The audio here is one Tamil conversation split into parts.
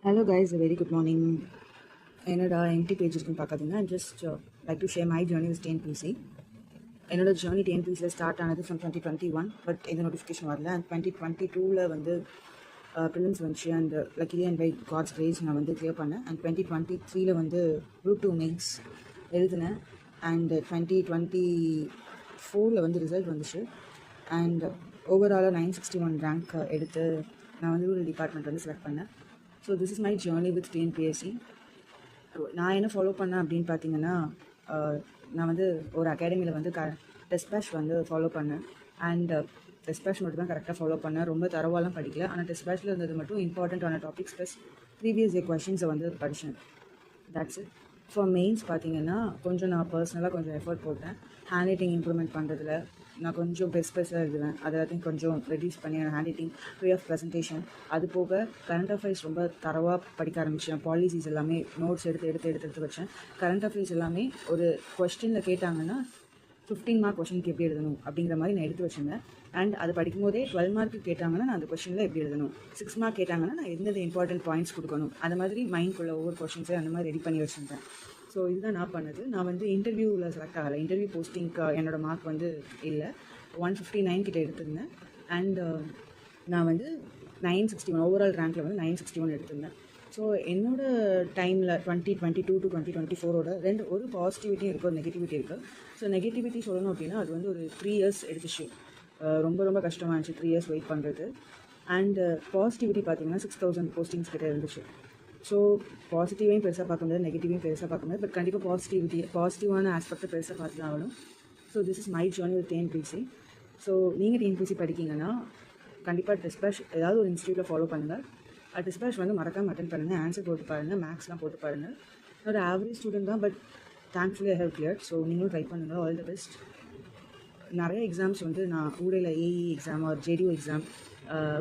Hello guys, a very good morning. என்னோட எம்டி பேஜ் இருக்குன்னு பார்க்காதீங்க. Just like to share my journey with TNPSC. என்னோட ஜேர்னி டிஎன்பிசியில் ஸ்டார்ட் ஆனது ஃப்ரம் 2021, பட் எந்த நோட்டிஃபிகேஷன் வரல. அண்ட் 2022 வந்து ப்ரிலிம்ஸ் வந்துச்சு. And luckily and by God's grace நான் வந்து கிளியர் பண்ணேன். அண்ட் 2023 வந்து குரூப் 2 மெயின்ஸ் எழுதினேன். அண்ட் 2024 வந்து ரிசல்ட் வந்துச்சு. அண்ட் ஓவராலாக 961 ரேங்க் எடுத்து நான் வந்து ஒரு டிபார்ட்மெண்ட் வந்து செலக்ட் பண்ணேன். So this is my journey with TNPSC. நான் என்ன ஃபாலோ பண்ணேன் அப்படின்னு பார்த்தீங்கன்னா, நான் வந்து ஒரு அகாடமியில் வந்து டெஸ்ட் பேட்ச் வந்து ஃபாலோ பண்ணேன். அண்ட் டெஸ்ட் பேட்ச் மட்டும் தான் கரெக்டாக ஃபாலோ பண்ணேன். ரொம்ப தரவாலாம் படிக்கல. ஆனால் டெஸ்ட் பேட்ச்சில் இருந்தது மட்டும் இம்பார்ட்டண்ட்டான டாபிக்ஸ் ப்ளஸ் ப்ரீவியஸ் இயர் கொஷின்ஸை வந்து படித்தேன். That's it. ஃபார் மெயின்ஸ் பார்த்தீங்கன்னா கொஞ்சம் நான் பர்சனலாக கொஞ்சம் எஃபர்ட் போட்டேன். ஹேண்ட் ரைட்டிங் இம்ப்ரூவ்மெண்ட் பண்ணுறதுல நான் கொஞ்சம் பெருசாக எழுதுவேன். அது எல்லாத்தையும் கொஞ்சம் ரெடியூஸ் பண்ணி handwriting, way of presentation, அது போக கரண்ட் அஃபேர்ஸ் ரொம்ப தரவாக படிக்க ஆரம்பித்தேன். பாலிசிஸ் எல்லாமே நோட்ஸ் எடுத்து வச்சேன். கரண்ட் அஃபேர்ஸ் எல்லாமே ஒரு கொஸ்டினில் கேட்டாங்கன்னா 15 மார்க் கொஷனுக்கு எப்படி எழுதணும் அப்படிங்கிற மாதிரி நான் எடுத்து வச்சுருந்தேன். அண்ட் அது படிக்கும்போதே 12 மார்க்கு கேட்டாங்கன்னா நான் அந்த கொஷனில் எப்படி எழுதணும், 6 மார்க் கேட்டாங்கன்னா நான் எந்தெந்த இம்பார்ட்டன்ட் பாயிண்ட்ஸ் கொடுக்கணும், அந்த மாதிரி மைண்ட்குள்ளே ஒவ்வொரு கொஷின்ஸே அந்த மாதிரி ரெடி பண்ணி வச்சுருந்தேன். ஸோ இதுதான் நான் பண்ணது. நான் வந்து இன்டர்வியூவில் செலக்ட் ஆகலை. இன்டர்வியூ போஸ்டிங்க்கு என்னோடய மார்க் வந்து இல்லை, 159 கிட்ட எடுத்திருந்தேன். அண்ட் நான் வந்து 961 ஓவரால் ரேங்க்கில் வந்து 961 எடுத்திருந்தேன். ஸோ என்னோடய டைமில் 2022 to 2024 ஒரு பாசிட்டிவிட்டியும் இருக்குது, ஒரு நெகட்டிவிட்டி இருக்குது. ஸோ நெகட்டிவிட்டி சொல்லணும் அப்படின்னா அது வந்து ஒரு 3 இயர்ஸ் எடுத்துச்சு. ரொம்ப கஷ்டமாக இருந்துச்சு 3 இயர்ஸ் வெயிட் பண்ணுறது. அண்ட் பாசிட்டிவிட்டி பார்த்திங்கன்னா 6000 போஸ்டிங்ஸ் கிட்டே இருந்துச்சு. ஸோ பாசிட்டிவையும் பெருசாக பார்க்க முடியாது, நெகட்டிவையும் பெருசாக பார்க்க முடியாது. பட் கண்டிப்பாக பாசிட்டிவான ஆஸ்பெக்டை பெருசாக பார்த்து தான் ஆகணும். So this is my journey with TNPSC. So நீங்கள் டிஎன்பிசி படிக்கிங்கன்னா கண்டிப்பாக டெஸ்ட் பேட்ச் ஏதாவது ஒரு இன்ஸ்டியூட்டில் ஃபாலோ பண்ணுங்கள். டெஸ்ட் பேட்ச் வந்து மறக்காமல் அட்டென்ட் பண்ணுங்கள். ஆன்சர் போட்டு பாருங்கள், மேக்ஸ்லாம் போட்டு பாருங்கள். ஒரு ஆவரேஜ் ஸ்டூடெண்ட் தான், but thankfully I have clear. So நீங்களும் ட்ரை பண்ணுங்கள். All the best. நிறைய எக்ஸாம்ஸ் வந்து நான் ஊடையில் ஏஇ எக்ஸாம், ஒரு ஜேடிஓ எக்ஸாம்,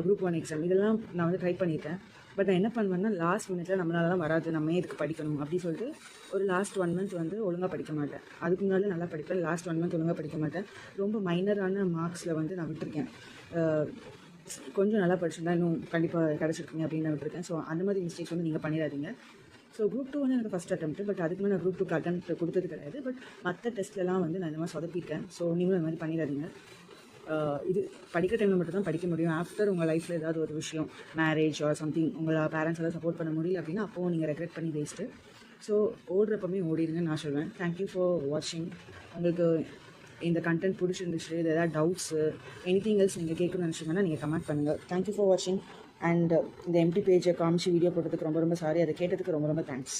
குரூப் 1 எக்ஸாம் இதெல்லாம் நான் வந்து ட்ரை பண்ணியிருக்கேன். பட் நான் என்ன பண்ணுவேன்னா, லாஸ்ட் மினிட்ல நம்மளாலலாம் வராது, நம்ம எதுக்கு படிக்கணும் அப்படின்னு சொல்லிட்டு ஒரு லாஸ்ட் 1 மந்த் வந்து ஒழுங்காக படிக்க மாட்டேன். அதுக்கு முன்னாடி நல்லா படிப்பேன், லாஸ்ட் 1 மந்த் ஒழுங்காக படிக்க மாட்டேன். ரொம்ப மைனரான மார்க்ஸில் வந்து நான் விட்டுருக்கேன். கொஞ்சம் நல்லா படிச்சிருந்தா இன்னும் கண்டிப்பாக கிடச்சிருக்கீங்க அப்படின்னு நான் விட்டுருக்கேன். ஸோ அந்த மாதிரி மிஸ்டேக்ஸ் வந்து நீங்கள் பண்ணிடாதீங்க. ஸோ குரூப் 2 வந்து எனக்கு ஃபஸ்ட் அட்டெம்ப்ட். பட் அதுக்கு மேலே நான் குரூப் 2 அட்டெம்ப்ட் கொடுத்தது கிடையாது. பட் மற்ற டெஸ்ட்லலாம் வந்து நான் இந்த மாதிரி சொதப்பிட்டேன். ஸோ நீங்களும் அந்த மாதிரி பண்ணிடாதீங்க. இது படிக்கிற டைமில் மட்டும் தான் படிக்க முடியும். ஆஃப்டர் உங்கள் லைஃப்பில் ஏதாவது ஒரு விஷயம், மேரேஜ் ஆர் சம்திங், உங்களை பேரண்ட்ஸ் எல்லாம் சப்போர்ட் பண்ண முடியல அப்படின்னா அப்போது நீங்கள் ரெக்ரெட் பண்ணி வேஸ்ட்டு. ஸோ ஓடுறப்பமே ஓடிடுங்கன்னு நான் சொல்வேன். தேங்க்யூ ஃபார் வாட்சிங். உங்களுக்கு இந்த கண்டென்ட் பிடிச்சிருந்துச்சு, இது ஏதாவது டவுட்ஸு, எனிதிங் எல்ஸ் நீங்கள் கேட்கணும்னு நினச்சிங்கன்னா நீங்கள் கமெண்ட் பண்ணுங்கள். தேங்க்யூ ஃபார் வாட்சிங். அண்ட் இந்த எம்டி பேஜை காமிச்சு வீடியோ போட்டதுக்கு ரொம்ப சாரி. அதை கேட்டதுக்கு ரொம்ப தேங்க்ஸ்.